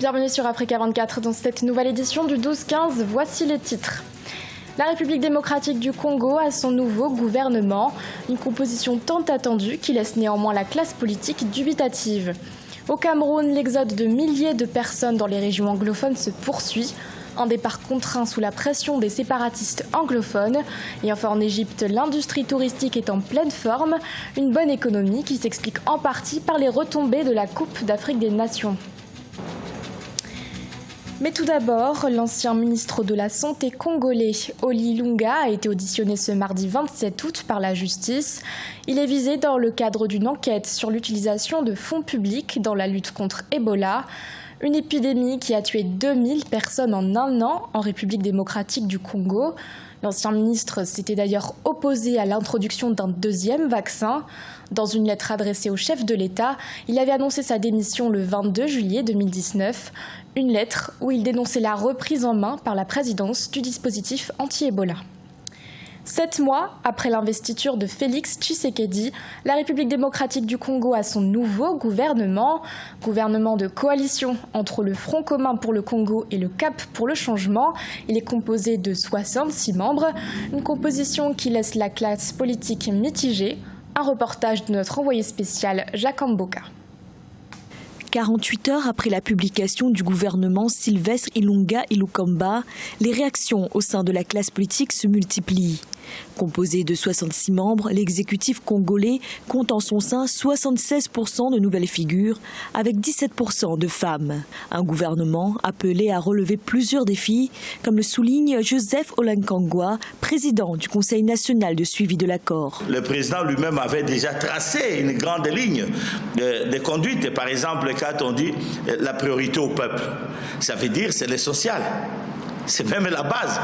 Bienvenue sur Africa 24 dans cette nouvelle édition du 12-15. Voici les titres. La République démocratique du Congo a son nouveau gouvernement, une composition tant attendue qui laisse néanmoins la classe politique dubitative. Au Cameroun, l'exode de milliers de personnes dans les régions anglophones se poursuit. Un départ contraint sous la pression des séparatistes anglophones. Et enfin en Égypte, l'industrie touristique est en pleine forme. Une bonne économie qui s'explique en partie par les retombées de la Coupe d'Afrique des Nations. Mais tout d'abord, l'ancien ministre de la Santé congolais, Oli Lunga, a été auditionné ce mardi 27 août par la justice. Il est visé dans le cadre d'une enquête sur l'utilisation de fonds publics dans la lutte contre Ebola. Une épidémie qui a tué 2000 personnes en un an en République démocratique du Congo. L'ancien ministre s'était d'ailleurs opposé à l'introduction d'un deuxième vaccin. Dans une lettre adressée au chef de l'État, il avait annoncé sa démission le 22 juillet 2019. Une lettre où il dénonçait la reprise en main par la présidence du dispositif anti-Ebola. 7 mois après l'investiture de Félix Tshisekedi, la République démocratique du Congo a son nouveau gouvernement de coalition entre le Front commun pour le Congo et le Cap pour le changement. Il est composé de 66 membres, une composition qui laisse la classe politique mitigée. Un reportage de notre envoyé spécial Jacques Amboka. 48 heures après la publication du gouvernement Sylvestre Ilunga Ilukamba, les réactions au sein de la classe politique se multiplient. Composé de 66 membres, l'exécutif congolais compte en son sein 76% de nouvelles figures, avec 17% de femmes. Un gouvernement appelé à relever plusieurs défis, comme le souligne Joseph Olankangwa, président du Conseil national de suivi de l'accord. Le président lui-même avait déjà tracé une grande ligne de conduite. Par exemple, quand on dit la priorité au peuple, ça veut dire c'est le social. C'est même la base.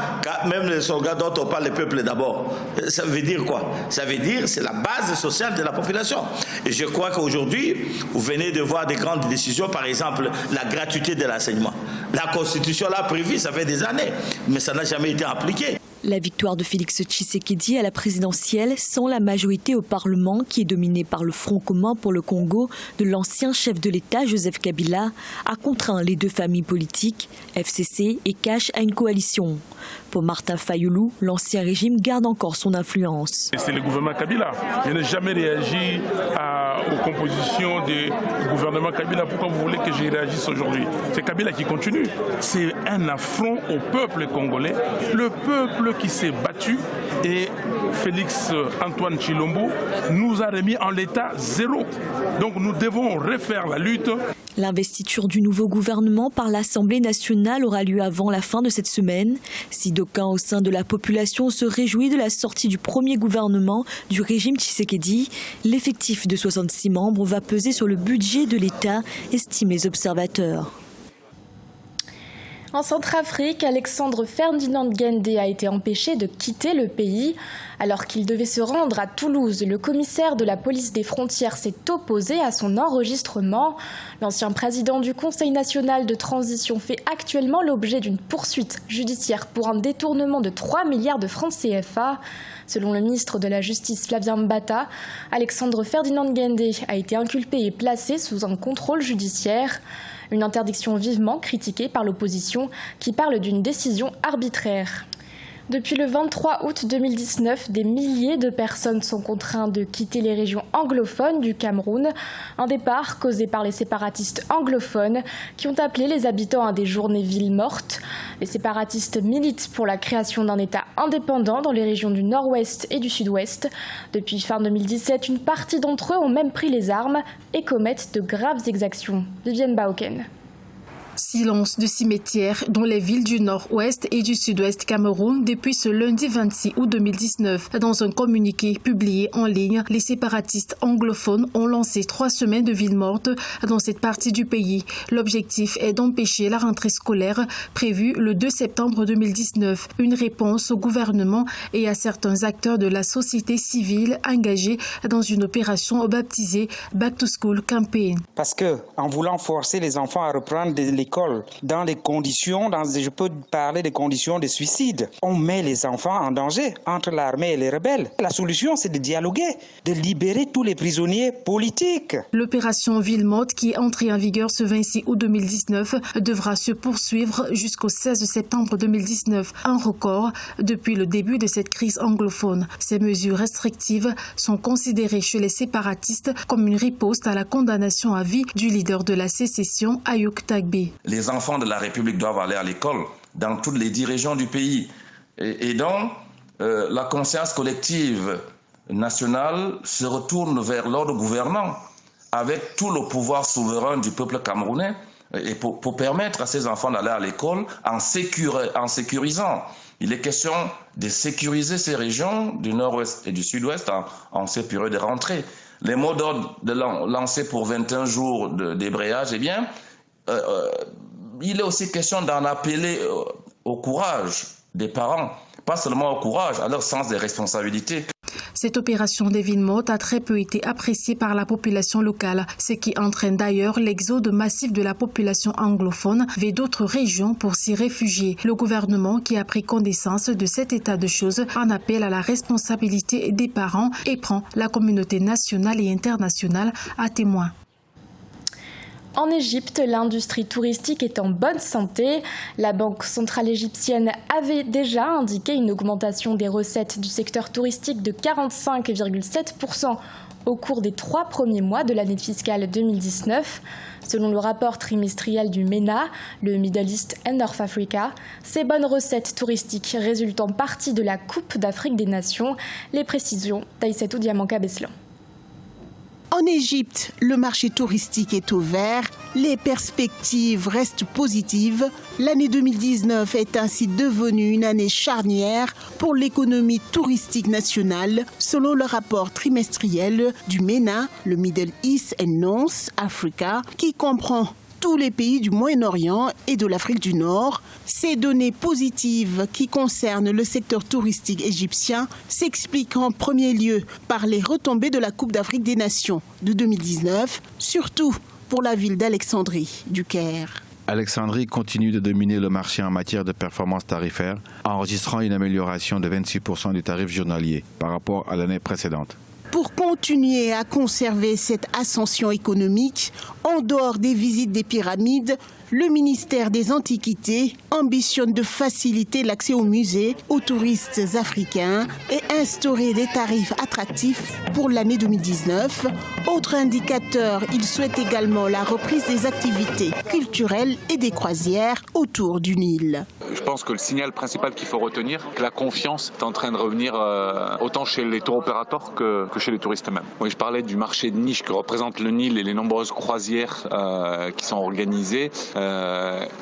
Même le slogan dont on parle, le peuple d'abord. Ça veut dire quoi? Ça veut dire c'est la base sociale de la population. Et je crois qu'aujourd'hui, vous venez de voir des grandes décisions, par exemple, la gratuité de l'enseignement. La Constitution l'a prévu, ça fait des années, mais ça n'a jamais été appliqué. La victoire de Félix Tshisekedi à la présidentielle sans la majorité au Parlement qui est dominée par le Front commun pour le Congo de l'ancien chef de l'État Joseph Kabila a contraint les deux familles politiques, FCC et Cash, à une coalition. Pour Martin Fayulu, l'ancien régime garde encore son influence. C'est le gouvernement Kabila. Je n'ai jamais réagi aux compositions du gouvernement Kabila. Pourquoi vous voulez que je réagisse aujourd'hui? C'est Kabila qui continue. C'est un affront au peuple congolais. Le peuple qui s'est battu et Félix Antoine Tshilombo nous a remis en l'état zéro. Donc nous devons refaire la lutte. L'investiture du nouveau gouvernement par l'Assemblée nationale aura lieu avant la fin de cette semaine. Si d'aucuns au sein de la population se réjouit de la sortie du premier gouvernement du régime Tshisekedi, l'effectif de 66 membres va peser sur le budget de l'État, estiment les observateurs. En Centrafrique, Alexandre Ferdinand Gende a été empêché de quitter le pays. Alors qu'il devait se rendre à Toulouse, le commissaire de la police des frontières s'est opposé à son enregistrement. L'ancien président du Conseil national de transition fait actuellement l'objet d'une poursuite judiciaire pour un détournement de 3 milliards de francs CFA. Selon le ministre de la Justice Flavien Mbata, Alexandre Ferdinand Gende a été inculpé et placé sous un contrôle judiciaire. Une interdiction vivement critiquée par l'opposition qui parle d'une décision arbitraire. Depuis le 23 août 2019, des milliers de personnes sont contraintes de quitter les régions anglophones du Cameroun. Un départ causé par les séparatistes anglophones qui ont appelé les habitants à des journées villes mortes. Les séparatistes militent pour la création d'un État indépendant dans les régions du Nord-Ouest et du Sud-Ouest. Depuis fin 2017, une partie d'entre eux ont même pris les armes et commettent de graves exactions. Vivienne Baoken. Silence de cimetières dans les villes du Nord-Ouest et du Sud-Ouest Cameroun depuis ce lundi 26 août 2019. Dans un communiqué publié en ligne, les séparatistes anglophones ont lancé 3 semaines de ville morte dans cette partie du pays. L'objectif est d'empêcher la rentrée scolaire prévue le 2 septembre 2019. Une réponse au gouvernement et à certains acteurs de la société civile engagés dans une opération baptisée Back to School Campaign. Parce que, en voulant forcer les enfants à reprendre l'école l'école dans les conditions, je peux parler des conditions de suicide. On met les enfants en danger entre l'armée et les rebelles. La solution, c'est de dialoguer, de libérer tous les prisonniers politiques. L'opération Villemot, qui est entrée en vigueur ce 26 août 2019, devra se poursuivre jusqu'au 16 septembre 2019, un record depuis le début de cette crise anglophone. Ces mesures restrictives sont considérées chez les séparatistes comme une riposte à la condamnation à vie du leader de la sécession, Ayouk Tagbe. Les enfants de la République doivent aller à l'école dans toutes les 10 régions du pays. Et donc, la conscience collective nationale se retourne vers l'ordre gouvernant avec tout le pouvoir souverain du peuple camerounais et pour permettre à ces enfants d'aller à l'école en sécurisant. Il est question de sécuriser ces régions du nord-ouest et du sud-ouest en ces périodes de rentrée. Les mots d'ordre lancés pour 21 jours débrayage, eh bien, il est aussi question d'en appeler au courage des parents, pas seulement au courage, à leur sens des responsabilités. Cette opération des Villemot a très peu été appréciée par la population locale, ce qui entraîne d'ailleurs l'exode massif de la population anglophone vers d'autres régions pour s'y réfugier. Le gouvernement, qui a pris connaissance de cet état de choses, en appelle à la responsabilité des parents et prend la communauté nationale et internationale à témoin. En Égypte, l'industrie touristique est en bonne santé. La Banque centrale égyptienne avait déjà indiqué une augmentation des recettes du secteur touristique de 45,7% au cours des 3 premiers mois de l'année fiscale 2019. Selon le rapport trimestriel du MENA, le Middle East and North Africa, ces bonnes recettes touristiques résultent en partie de la Coupe d'Afrique des Nations. Les précisions d'Aïssatou Diamanka-Beslan. En Égypte, le marché touristique est au vert, les perspectives restent positives. L'année 2019 est ainsi devenue une année charnière pour l'économie touristique nationale, selon le rapport trimestriel du MENA, le Middle East and North Africa, qui comprend tous les pays du Moyen-Orient et de l'Afrique du Nord. Ces données positives qui concernent le secteur touristique égyptien s'expliquent en premier lieu par les retombées de la Coupe d'Afrique des Nations de 2019, surtout pour la ville d'Alexandrie, du Caire. Alexandrie continue de dominer le marché en matière de performance tarifaire, enregistrant une amélioration de 26% du tarif journalier par rapport à l'année précédente. Pour continuer à conserver cette ascension économique, en dehors des visites des pyramides, le ministère des Antiquités ambitionne de faciliter l'accès aux musées aux touristes africains et instaurer des tarifs attractifs pour l'année 2019. Autre indicateur, il souhaite également la reprise des activités culturelles et des croisières autour du Nil. Je pense que le signal principal qu'il faut retenir, c'est que la confiance est en train de revenir autant chez les tour opérateurs que chez les touristes eux-mêmes. Oui, je parlais du marché de niche que représente le Nil et les nombreuses croisières qui sont organisées.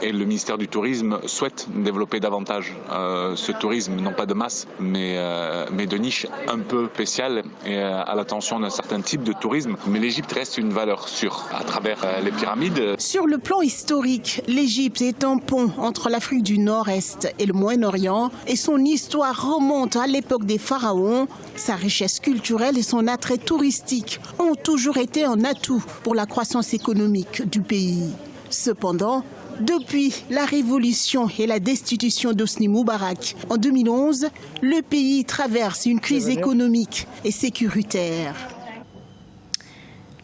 Et le ministère du Tourisme souhaite développer davantage ce tourisme, non pas de masse, mais de niche un peu spéciale et à l'attention d'un certain type de tourisme. Mais l'Égypte reste une valeur sûre à travers les pyramides. Sur le plan historique, l'Égypte est un pont entre l'Afrique du Nord-Est et le Moyen-Orient et son histoire remonte à l'époque des pharaons. Sa richesse culturelle et son attrait touristique ont toujours été un atout pour la croissance économique du pays. Cependant, depuis la révolution et la destitution d'Hosni Moubarak en 2011, le pays traverse une crise économique et sécuritaire.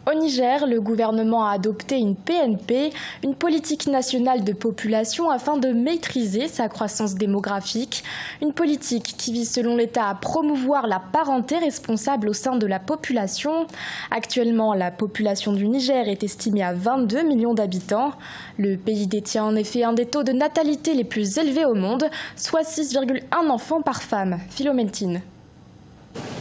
Au Niger, le gouvernement a adopté une PNP, une politique nationale de population, afin de maîtriser sa croissance démographique. Une politique qui vise, selon l'État, à promouvoir la parenté responsable au sein de la population. Actuellement, la population du Niger est estimée à 22 millions d'habitants. Le pays détient en effet un des taux de natalité les plus élevés au monde, soit 6,1 enfants par femme. Philométine.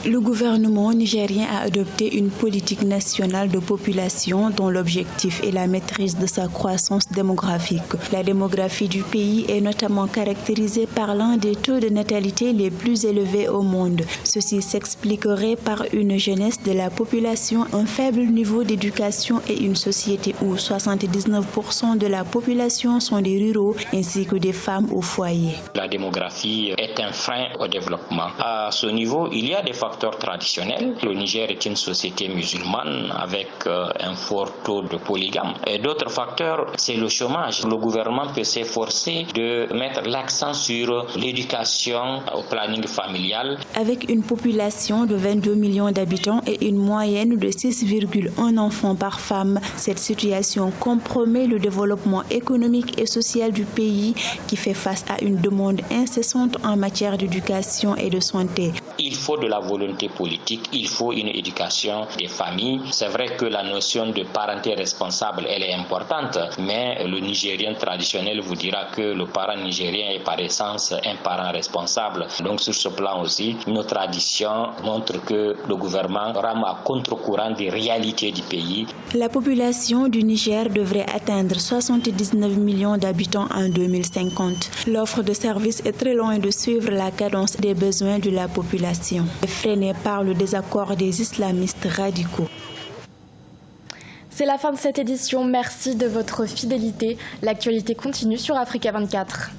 Le gouvernement nigérien a adopté une politique nationale de population dont l'objectif est la maîtrise de sa croissance démographique. La démographie du pays est notamment caractérisée par l'un des taux de natalité les plus élevés au monde. Ceci s'expliquerait par une jeunesse de la population, un faible niveau d'éducation et une société où 79% de la population sont des ruraux ainsi que des femmes au foyer. La démographie est un frein au développement. À ce niveau, il y a des facteurs facteurs traditionnels. Le Niger est une société musulmane avec un fort taux de polygame. Et d'autres facteurs, c'est le chômage. Le gouvernement peut s'efforcer de mettre l'accent sur l'éducation au planning familial. Avec une population de 22 millions d'habitants et une moyenne de 6,1 enfants par femme, cette situation compromet le développement économique et social du pays qui fait face à une demande incessante en matière d'éducation et de santé. Il faut de la volonté politique, il faut une éducation des familles. C'est vrai que la notion de parenté responsable, elle est importante, mais le Nigérien traditionnel vous dira que le parent nigérien est par essence un parent responsable. Donc sur ce plan aussi, nos traditions montrent que le gouvernement rame à contre-courant des réalités du pays. La population du Niger devrait atteindre 79 millions d'habitants en 2050. L'offre de services est très loin de suivre la cadence des besoins de la population, freinée par le désaccord des islamistes radicaux. C'est la fin de cette édition. Merci de votre fidélité. L'actualité continue sur Africa 24.